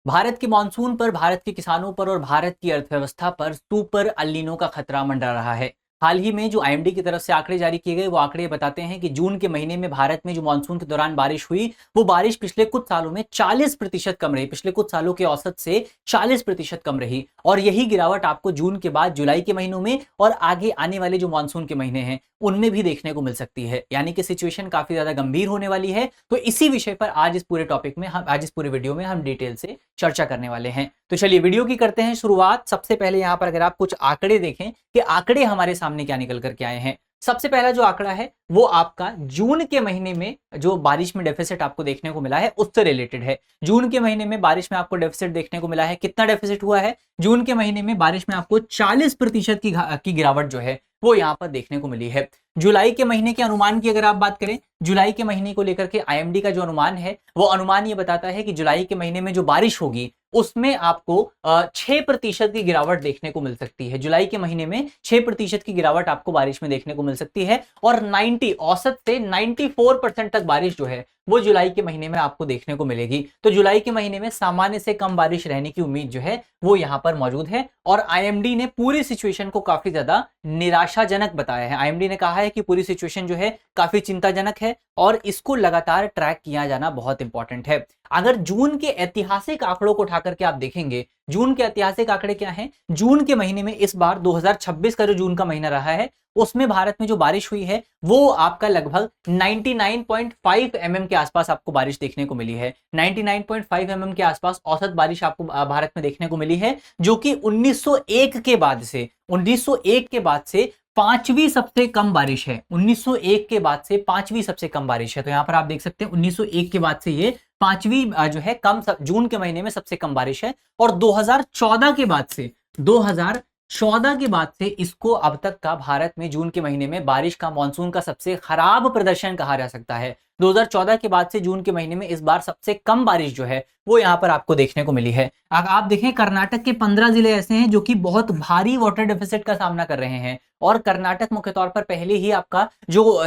भारत के मानसून पर, भारत के किसानों पर और भारत की अर्थव्यवस्था पर सुपर अल नीनो का खतरा मंडरा रहा है। हाल ही में जो आईएमडी की तरफ से आंकड़े जारी किए गए, वो आंकड़े बताते हैं कि जून के महीने में भारत में जो मानसून के दौरान बारिश हुई, वो बारिश पिछले कुछ सालों में 40% कम रही, पिछले कुछ सालों के औसत से 40% कम रही। और यही गिरावट आपको जून के बाद जुलाई के महीनों में और आगे आने वाले जो मानसून के महीने हैं उनमें भी देखने को मिल सकती है। यानी कि सिचुएशन काफी ज्यादा गंभीर होने वाली है। तो इसी विषय पर आज इस पूरे टॉपिक में हम, आज इस पूरे वीडियो में हम डिटेल से चर्चा करने वाले हैं। तो चलिए वीडियो की करते हैं शुरुआत। सबसे पहले यहाँ पर अगर आप कुछ आंकड़े देखें कि आंकड़े हमारे सामने क्या निकल करके आए हैं। सबसे पहला जो आंकड़ा है वो आपका जून के महीने में जो बारिश में डेफिसिट आपको देखने को मिला है उससे रिलेटेड है। जून के महीने में बारिश में आपको डेफिसिट देखने को मिला है। कितना डेफिसिट हुआ है? जून के महीने में बारिश में आपको 40% की गिरावट जो है वो यहाँ पर देखने को मिली है। जुलाई के महीने के अनुमान की अगर आप बात करें, जुलाई के महीने को लेकर के आईएमडी का जो अनुमान है, वो अनुमान ये बताता है कि जुलाई के महीने में जो बारिश होगी उसमें आपको 6% की गिरावट देखने को मिल सकती है। जुलाई के महीने में 6% की गिरावट आपको बारिश में देखने को मिल सकती है और 90 औसत से 94% तक बारिश जो है वो जुलाई के महीने में आपको देखने को मिलेगी। तो जुलाई के महीने में सामान्य से कम बारिश रहने की उम्मीद जो है वो यहाँ पर मौजूद है। और आईएमडी ने पूरी सिचुएशन को काफी ज्यादा निराशाजनक बताया है। आईएमडी ने कहा है कि पूरी सिचुएशन जो है काफी चिंताजनक है और इसको लगातार ट्रैक किया जाना बहुत इंपॉर्टेंट है। अगर जून के ऐतिहासिक आंकड़ों को उठा करके आप देखेंगे, जून के ऐतिहासिक आंकड़े क्या हैं? जून के महीने में इस बार 2026 का जो जून का महीना रहा है उसमें भारत में जो बारिश हुई है वो आपका लगभग 99.5 mm के आसपास आपको बारिश देखने को मिली है। 99.5 mm के आसपास औसत बारिश आपको भारत में देखने को मिली है, जो कि 1901 के बाद से पांचवी सबसे कम बारिश है। 1901 के बाद से पांचवी सबसे कम बारिश है। तो यहां पर आप देख सकते हैं 1901 के बाद से ये पांचवी जो है कम, जून के महीने में सबसे कम बारिश है। और 2014 के बाद से इसको अब तक का भारत में जून के महीने में बारिश का, मानसून का सबसे खराब प्रदर्शन कहा जा सकता है। 2014 के बाद से जून के महीने में इस बार सबसे कम बारिश जो है वो यहां पर आपको देखने को मिली है। अगर आप देखें, कर्नाटक के 15 जिले ऐसे हैं जो कि बहुत भारी वाटर डेफिसिट का सामना कर रहे हैं। और कर्नाटक मुख्य तौर पर पहले ही आपका जो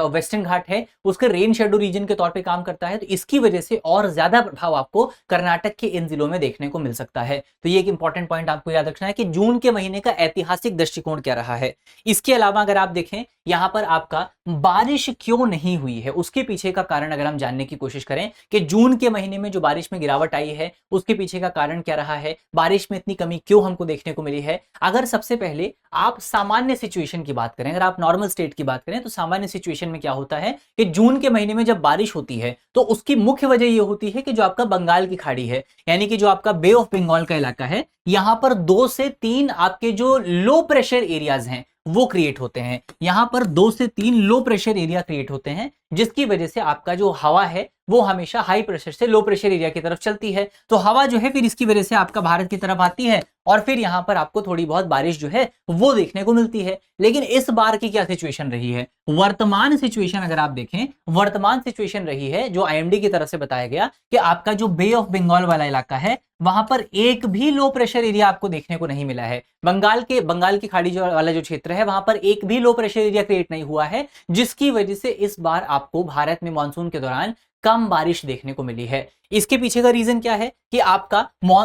वेस्टर्न घाट है उसके रेन शेडो रीजन के तौर पे काम करता है। तो इसकी वजह से और ज्यादा प्रभाव आपको कर्नाटक के इन जिलों में देखने को मिल सकता है। तो ये एक इंपॉर्टेंट पॉइंट आपको याद रखना है कि जून के महीने का ऐतिहासिक दृष्टिकोण क्या रहा है। इसके अलावा अगर आप देखें यहां पर आपका बारिश क्यों नहीं हुई है, उसके पीछे का कारण अगर हम जानने की कोशिश करें कि जून के महीने में जो बारिश में गिरावट आई है उसके पीछे का कारण क्या रहा है, बारिश में इतनी कमी क्यों हमको देखने को मिली है। अगर सबसे पहले आप सामान्य सिचुएशन की बात करें, अगर आप नॉर्मल स्टेट की बात करें, तो सामान्य सिचुएशन में क्या होता है कि जून के महीने में जब बारिश होती है तो उसकी मुख्य वजह यह होती है कि जो आपका बंगाल की खाड़ी है, यानी कि जो आपका बे ऑफ बंगाल का इलाका है, यहां पर 2 से 3 आपके जो लो प्रेशर एरियाज हैं वो क्रिएट होते हैं। यहां पर 2 से 3 लो प्रेशर एरिया क्रिएट होते हैं, जिसकी वजह से आपका जो हवा है वो हमेशा हाई प्रेशर से लो प्रेशर एरिया की तरफ चलती है। तो हवा जो है फिर इसकी वजह से आपका भारत की तरफ आती है और फिर यहां पर आपको थोड़ी बहुत बारिश जो है वो देखने को मिलती है। लेकिन इस बार की क्या सिचुएशन रही है, वर्तमान सिचुएशन अगर आप देखें, वर्तमान सिचुएशन रही है जो आईएमडी की तरफ से बताया गया कि आपका जो बे ऑफ बंगाल वाला इलाका है वहां पर एक भी लो प्रेशर एरिया आपको देखने को नहीं मिला है। बंगाल की खाड़ी वाला जो क्षेत्र है वहां पर एक भी लो प्रेशर एरिया क्रिएट नहीं हुआ है, जिसकी वजह से इस बार आपको भारत में मानसून के दौरान कम बारिश देखने को मिली है। इसके पीछे का रीजन क्या है कि आपका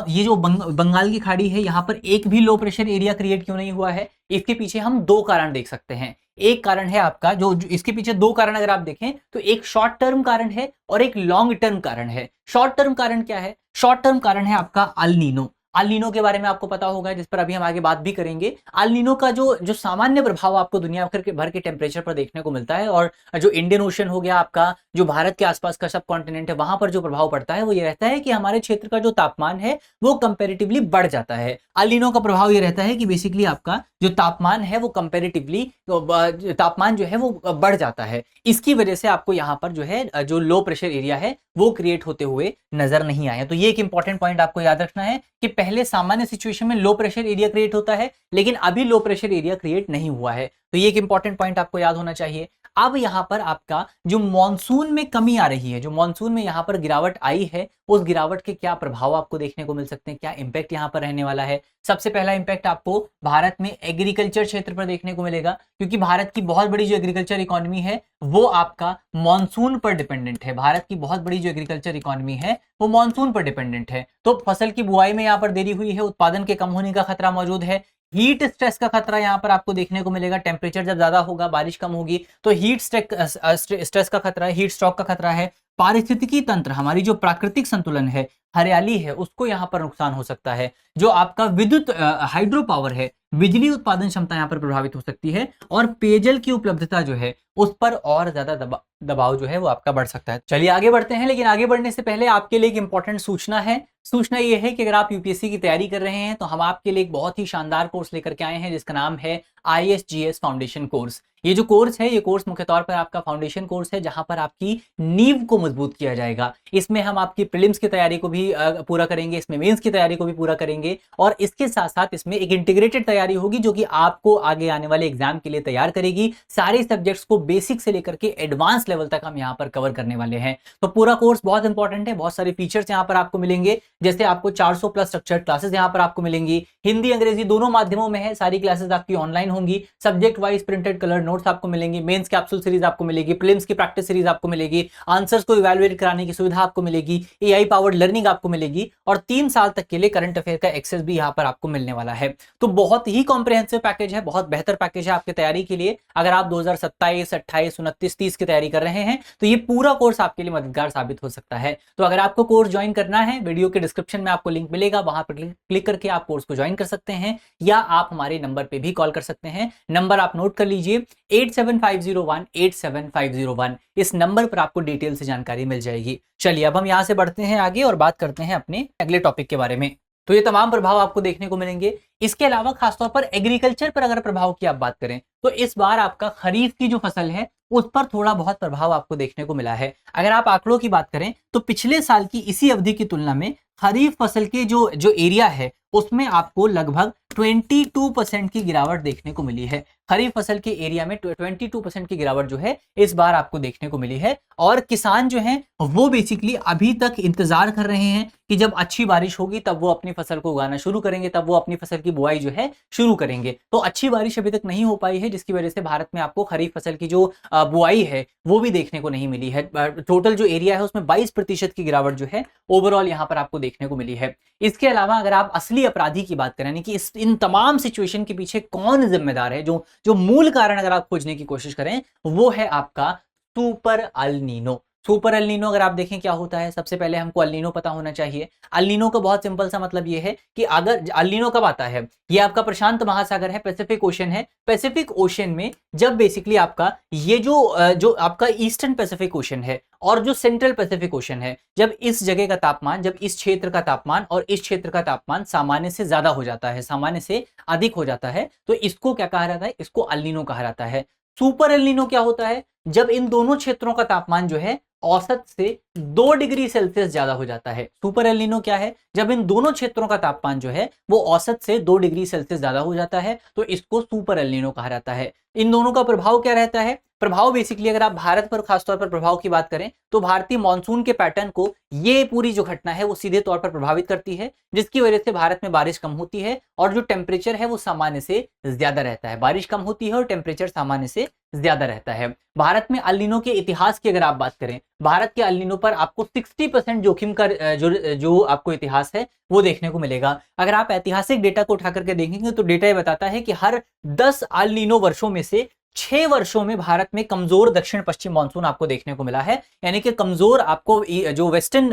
ये जो बंगाल की खाड़ी है यहां पर एक भी लो प्रेशर एरिया क्रिएट क्यों नहीं हुआ है। इसके पीछे हम 2 कारण देख सकते हैं। एक कारण है आपका जो इसके पीछे 2 कारण अगर आप देखें तो एक शॉर्ट टर्म कारण है और एक लॉन्ग टर्म कारण है। शॉर्ट टर्म कारण क्या है? शॉर्ट टर्म कारण है आपका अल नीनो। अल नीनो के बारे में आपको पता होगा, जिस पर अभी हम आगे बात भी करेंगे। अल नीनो का जो सामान्य प्रभाव आपको दुनिया भर के टेम्परेचर पर देखने को मिलता है और जो इंडियन ओशन हो गया, आपका जो भारत के आसपास का सब कॉन्टिनेंट है, वहां पर जो प्रभाव पड़ता है वो ये रहता है कि हमारे क्षेत्र का जो तापमान है वो कंपेरेटिवली बढ़ जाता है। अल नीनो का प्रभाव ये रहता है कि बेसिकली आपका जो तापमान है वो कंपेरेटिवली तापमान जो है वो बढ़ जाता है। इसकी वजह से आपको यहाँ पर जो है जो लो प्रेशर एरिया है वो क्रिएट होते हुए नजर नहीं आया। तो ये एक इंपॉर्टेंट पॉइंट आपको याद रखना है कि पहले सामान्य सिचुएशन में लो प्रेशर एरिया क्रिएट होता है, लेकिन अभी लो प्रेशर एरिया क्रिएट नहीं हुआ है। तो ये एक इंपॉर्टेंट पॉइंट आपको याद होना चाहिए। अब यहाँ पर आपका जो मॉनसून में कमी आ रही है, जो मॉनसून में यहाँ पर गिरावट आई है, उस गिरावट के क्या प्रभाव आपको देखने को मिल सकते हैं, क्या इंपैक्ट यहाँ पर रहने वाला है। सबसे पहला इंपैक्ट आपको भारत में एग्रीकल्चर क्षेत्र पर देखने को मिलेगा, क्योंकि भारत की बहुत बड़ी जो एग्रीकल्चर इकोनॉमी है वो आपका मॉनसून पर डिपेंडेंट है। भारत की बहुत बड़ी जो एग्रीकल्चर इकोनॉमी है वो मॉनसून पर डिपेंडेंट है। तो फसल की बुआई में यहाँ पर देरी हुई है, उत्पादन के कम होने का खतरा मौजूद है, हीट स्ट्रेस का खतरा यहाँ पर आपको देखने को मिलेगा। टेम्परेचर जब ज्यादा होगा, बारिश कम होगी, तो हीट स्ट्रेस का खतरा है, हीट स्ट्रोक का खतरा है। पारिस्थितिकी तंत्र, हमारी जो प्राकृतिक संतुलन है, हरियाली है, उसको यहाँ पर नुकसान हो सकता है। जो आपका विद्युत हाइड्रो पावर है, बिजली उत्पादन क्षमता यहाँ पर प्रभावित हो सकती है, और पेयजल की उपलब्धता जो है उस पर और ज्यादा दबाव जो है वो आपका बढ़ सकता है। चलिए आगे बढ़ते हैं, लेकिन आगे बढ़ने से पहले आपके लिए एक इंपॉर्टेंट सूचना है। सूचना ये है कि अगर आप यूपीएससी की तैयारी कर रहे हैं तो हम आपके लिए एक बहुत ही शानदार कोर्स लेकर के आए हैं, जिसका नाम है ISGS फाउंडेशन कोर्स। ये जो कोर्स है, ये कोर्स मुख्य तौर पर आपका फाउंडेशन कोर्स है, जहां पर आपकी नींव को मजबूत किया जाएगा। इसमें हम आपकी प्रीलिम्स की तैयारी को भी पूरा करेंगे, इसमें मेंस की तैयारी को भी पूरा करेंगे, और इसके साथ साथ इसमें एक इंटीग्रेटेड तैयारी होगी जो कि आपको आगे आने वाले एग्जाम के लिए तैयार करेगी। सारे सब्जेक्ट्स को बेसिक से लेकर के एडवांस लेवल तक हम यहाँ पर कवर करने वाले हैं। तो पूरा कोर्स बहुत इंपॉर्टेंट है, बहुत सारे फीचर्स यहाँ पर आपको मिलेंगे, जैसे आपको 400 प्लस स्ट्रक्चर्ड क्लासेस यहाँ पर आपको मिलेंगी, हिंदी अंग्रेजी दोनों माध्यमों में है, सारी क्लासेस आपकी ऑनलाइन होंगी, subject wise printed colour notes आपको मिलेंगे, मेंस कैप्सूल सीरीज आपको मिलेगी, प्रीलिम्स की प्रैक्टिस सीरीज आपको मिलेगी, आंसर्स को इवैल्यूएट कराने की सुविधा आपको मिलेगी, AI पावर्ड लर्निंग आपको मिलेगी, और 3 साल तक के लिए करंट अफेयर का एक्सेस भी यहाँ पर आपको मिलने वाला है। तो बहुत ही कॉम्प्रिहेंसिव पैकेज है, बहुत बेहतर पैकेज है आपकी तैयारी के लिए। अगर आप 2027, 28, 29, 30 की तैयारी कर रहे हैं तो ये पूरा कोर्स आपके लिए मददगार साबित हो सकता है। तो अगर आपको कोर्स ज्वाइन करना है, वीडियो के डिस्क्रिप्शन में आपको लिंक मिलेगा, वहां पर क्लिक करके आप कोर्स को ज्वाइन कर सकते हैं, या आप हमारे नंबर पे भी कॉल कर सकते हैं। नंबर आप नोट कर लीजिए, 8750187501। इस नंबर पर आपको डिटेल से जानकारी मिल जाएगी। चलिए अब हम यहां से बढ़ते हैं आगे और बात करते हैं अपने अगले टॉपिक के बारे में। तो ये तमाम प्रभाव आपको देखने को मिलेंगे। इसके अलावा खासतौर पर एग्रीकल्चर पर अगर प्रभाव की आप बात करें तो इस बार आपका खरीफ की जो फसल है उस पर थोड़ा बहुत प्रभाव आपको देखने को मिला है। अगर आप आंकड़ों की बात करें तो पिछले साल की इसी अवधि की तुलना में खरीफ फसल के जो एरिया है उसमें आपको लगभग 22% की गिरावट देखने को मिली है। खरीफ फसल के एरिया में 22% की गिरावट जो है इस बार आपको देखने को मिली है, और किसान जो हैं वो बेसिकली अभी तक इंतजार कर रहे हैं कि जब अच्छी बारिश होगी तब वो अपनी फसल को उगाना शुरू करेंगे, तब वो अपनी फसल की बुआई जो है शुरू करेंगे। तो अच्छी बारिश अभी तक नहीं हो पाई है, जिसकी वजह से भारत में आपको खरीफ फसल की जो बुआई है वो भी देखने को नहीं मिली है। टोटल जो एरिया है उसमें 22% की गिरावट जो है ओवरऑल यहाँ पर आपको देखने को मिली है। इसके अलावा अगर आप असली अपराधी की बात करें, यानी कि इन तमाम सिचुएशन के पीछे कौन जिम्मेदार है, जो मूल कारण अगर आप खोजने की कोशिश करें, वो है आपका super El Nino. Super El Nino अगर आप देखें क्या होता है, सबसे पहले हमको अल नीनो पता होना चाहिए। अल नीनो का बहुत सिंपल सा मतलब ये है कि अगर अल नीनो कब आता है, ये आपका प्रशांत महासागर है, पैसिफिक ओशन है। पैसिफिक ओशन में जब बेसिकली आपका ये जो आपका ईस्टर्न पैसिफिक ओशन है और जो सेंट्रल पैसिफिक ओशन है, जब इस जगह का तापमान, जब इस क्षेत्र का तापमान और इस क्षेत्र का तापमान सामान्य से ज्यादा हो जाता है, सामान्य से अधिक हो जाता है, तो इसको क्या कहा जाता है, इसको अल नीनो कहा जाता है। सुपर एल नीनो क्या होता है, जब इन दोनों क्षेत्रों का तापमान जो है औसत से 2 डिग्री सेल्सियस ज्यादा हो जाता है। सुपर एल नीनो क्या है, जब इन दोनों क्षेत्रों का तापमान जो है वो औसत से 2 डिग्री सेल्सियस ज्यादा हो जाता है, तो इसको सुपर एल नीनो कहा जाता है। इन दोनों का प्रभाव क्या रहता है, प्रभाव बेसिकली अगर आप भारत पर खासतौर पर प्रभाव की बात करें तो भारतीय मॉनसून के पैटर्न को ये पूरी जो घटना है वो सीधे तौर पर प्रभावित करती है, जिसकी वजह से भारत में बारिश कम होती है और जो टेम्परेचर है वो सामान्य से ज्यादा रहता है। बारिश कम होती है और टेम्परेचर सामान्य से ज्यादा रहता है। भारत में अल नीनो के इतिहास की अगर आप बात करें, भारत के अल नीनो पर आपको 60% जोखिम का जो आपको इतिहास है वो देखने को मिलेगा। अगर आप ऐतिहासिक डेटा को उठा करके देखेंगे तो डेटा ये बताता है कि हर 10 अल नीनो वर्षों में से 6 वर्षों में भारत में कमजोर दक्षिण पश्चिम मानसून आपको देखने को मिला है। यानी कि कमजोर आपको जो वेस्टर्न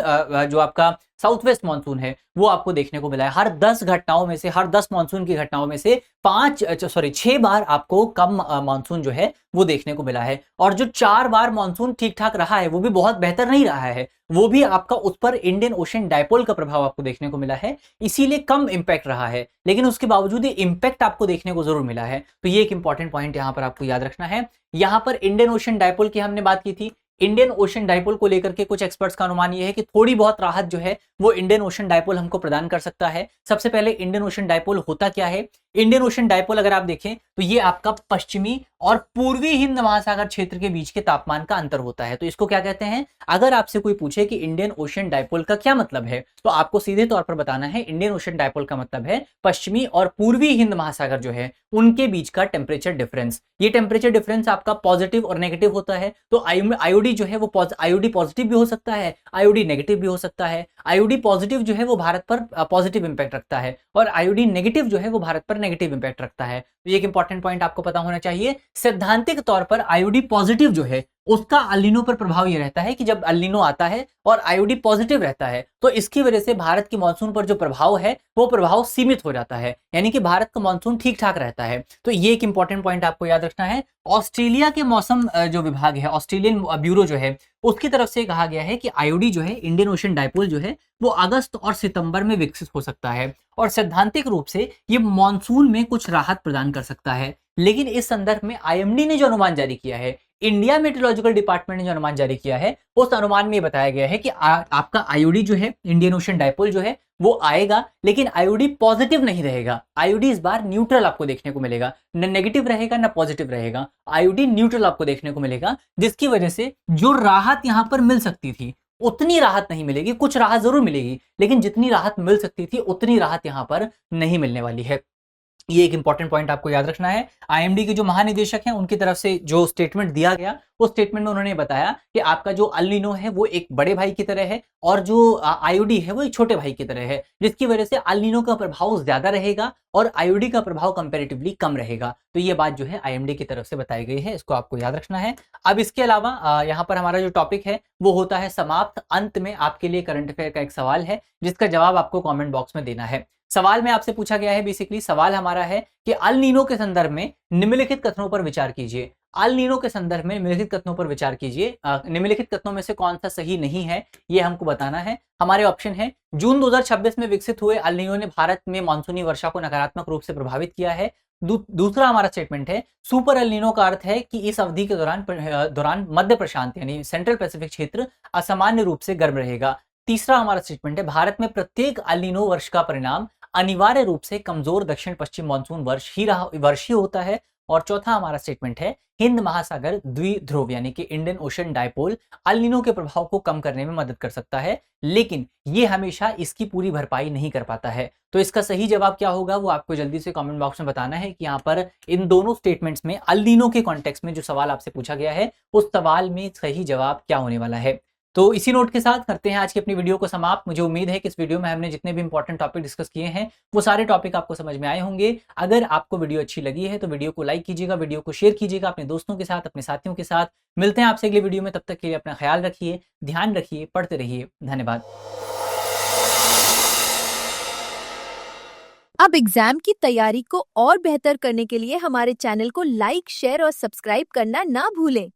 जो आपका साउथ वेस्ट मानसून है वो आपको देखने को मिला है। हर 10 घटनाओं में से, हर 10 मानसून की घटनाओं में से 6 बार आपको कम मानसून जो है वो देखने को मिला है। और जो 4 बार मानसून ठीक ठाक रहा है वो भी बहुत बेहतर नहीं रहा है, वो भी आपका उस पर इंडियन ओशन डायपोल का प्रभाव आपको देखने को मिला है, इसीलिए कम इंपैक्ट रहा है, लेकिन उसके बावजूद ये इंपैक्ट आपको देखने को जरूर मिला है। तो ये एक इंपॉर्टेंट पॉइंट यहां पर आपको याद रखना है। यहां पर इंडियन ओशन डायपोल की हमने बात की थी। इंडियन ओशन डायपोल को लेकर के कुछ एक्सपर्ट्स का अनुमान यह है कि थोड़ी बहुत राहत जो है वो इंडियन ओशन डायपोल हमको प्रदान कर सकता है। सबसे पहले इंडियन ओशन डायपोल होता क्या है, इंडियन ओशन डायपोल अगर आप देखें तो ये आपका पश्चिमी और पूर्वी हिंद महासागर क्षेत्र के बीच के तापमान का अंतर होता है। तो इसको क्या कहते हैं? अगर आपसे कोई पूछे कि इंडियन ओशन डायपोल का क्या मतलब है, तो आपको सीधे तौर पर बताना है इंडियन ओशन डायपोल का मतलब है पश्चिमी और पूर्वी हिंद महासागर जो है उनके बीच का टेम्परेचर डिफरेंस। ये टेम्परेचर डिफरेंस आपका पॉजिटिव और नेगेटिव होता है। तो आईओडी जो है वो आईओडी पॉजिटिव भी हो सकता है, आईओडी नेगेटिव भी हो सकता है। आईओडी पॉजिटिव जो है वो भारत पर पॉजिटिव इंपैक्ट रखता है और आईओडी नेगेटिव जो है वो भारत पर नेगेटिव इंपैक्ट रखता है। तो ये एक इंपॉर्टेंट पॉइंट आपको पता होना चाहिए। सैद्धांतिक तौर पर आईओडी पॉजिटिव जो है उसका अल्नीनो पर प्रभाव ये रहता है कि जब अल्नीनो आता है और आईओडी पॉजिटिव रहता है तो इसकी वजह से भारत की मानसून पर जो प्रभाव है वो प्रभाव सीमित हो जाता है, यानी कि भारत का मानसून ठीक ठाक रहता है। तो ये एक इंपॉर्टेंट पॉइंट आपको याद रखना है। ऑस्ट्रेलिया के मौसम जो विभाग है, ऑस्ट्रेलियन ब्यूरो जो है, उसकी तरफ से कहा गया है कि आईओडी जो है, इंडियन ओशन डायपोल जो है, वो अगस्त और सितंबर में विकसित हो सकता है और सैद्धांतिक रूप से ये मानसून में कुछ राहत प्रदान कर सकता है। लेकिन इस संदर्भ में आईएमडी ने जो अनुमान जारी किया है, इंडिया मेट्रोलॉजिकल डिपार्टमेंट ने जो अनुमान जारी किया है, उस अनुमान में बताया गया है कि आपका आईओडी जो है, इंडियन ओशन डायपोल जो है, वो आएगा लेकिन आईओडी पॉजिटिव नहीं रहेगा। आईओडी इस बार न्यूट्रल आपको देखने को मिलेगा, न नेगेटिव रहेगा न पॉजिटिव रहेगा, आईओडी न्यूट्रल आपको देखने को मिलेगा, जिसकी वजह से जो राहत यहां पर मिल सकती थी उतनी राहत नहीं मिलेगी। कुछ राहत जरूर मिलेगी लेकिन जितनी राहत मिल सकती थी उतनी राहत यहां पर नहीं मिलने वाली है। ये एक इंपॉर्टेंट पॉइंट आपको याद रखना है। आईएमडी के जो महानिदेशक हैं उनकी तरफ से जो स्टेटमेंट दिया गया, उस स्टेटमेंट में उन्होंने बताया कि आपका जो अल्नीनो है वो एक बड़े भाई की तरह है और जो आईओडी है वो एक छोटे भाई की तरह है, जिसकी वजह से अल्नीनो का प्रभाव ज्यादा रहेगा और आईओडी का प्रभाव कंपैरेटिवली कम रहेगा। तो ये बात जो है आईएमडी की तरफ से बताई गई है, इसको आपको याद रखना है। अब इसके अलावा यहाँ पर हमारा जो टॉपिक है वो होता है समाप्त। अंत में आपके लिए करंट अफेयर का एक सवाल है जिसका जवाब आपको कॉमेंट बॉक्स में देना है। सवाल में आपसे पूछा गया है, बेसिकली सवाल हमारा है कि अल नीनो के संदर्भ में निम्नलिखित कथनों पर विचार कीजिए। अल नीनो के संदर्भ में निम्नलिखित कथनों पर विचार कीजिए। निम्नलिखित कथनों में से कौन सा सही नहीं है ये हमको बताना है। हमारे ऑप्शन है, जून 2026 में विकसित हुए अल नीनो ने भारत में मानसूनी वर्षा को नकारात्मक रूप से प्रभावित किया है। दूसरा हमारा स्टेटमेंट है, सुपर अल नीनो का अर्थ है कि इस अवधि के दौरान मध्य प्रशांत यानी सेंट्रल पैसिफिक क्षेत्र असामान्य रूप से गर्म रहेगा। तीसरा हमारा स्टेटमेंट है, भारत में प्रत्येक अल नीनो वर्ष का परिणाम अनिवार्य रूप से कमजोर दक्षिण पश्चिम मानसून वर्ष ही होता है। और चौथा हमारा स्टेटमेंट है, हिंद महासागर द्विध्रुव यानी कि Indian ocean dipole El Nino के प्रभाव को कम करने में मदद कर सकता है, लेकिन ये हमेशा इसकी पूरी भरपाई नहीं कर पाता है। तो इसका सही जवाब क्या होगा वो आपको जल्दी से कमेंट बॉक्स में बताना है कि यहाँ पर इन दोनों स्टेटमेंट्स में अल नीनो के कॉन्टेक्स्ट में जो सवाल आपसे पूछा गया है उस सवाल में सही जवाब क्या होने वाला है। तो इसी नोट के साथ करते हैं आज की अपनी वीडियो को समाप्त। मुझे उम्मीद है कि इस वीडियो में हमने जितने भी इंपॉर्टेंट टॉपिक डिस्कस किए हैं वो सारे टॉपिक आपको समझ में आए होंगे। अगर आपको वीडियो अच्छी लगी है तो वीडियो को लाइक कीजिएगा, वीडियो को शेयर कीजिएगा अपने दोस्तों के साथ, अपने साथियों के साथ। मिलते हैं आपसे अगली वीडियो में, तब तक के लिए अपना ख्याल रखिए, ध्यान रखिए, पढ़ते रहिए। धन्यवाद। अब एग्जाम की तैयारी को और बेहतर करने के लिए हमारे चैनल को लाइक, शेयर और सब्सक्राइब करना ना भूलें।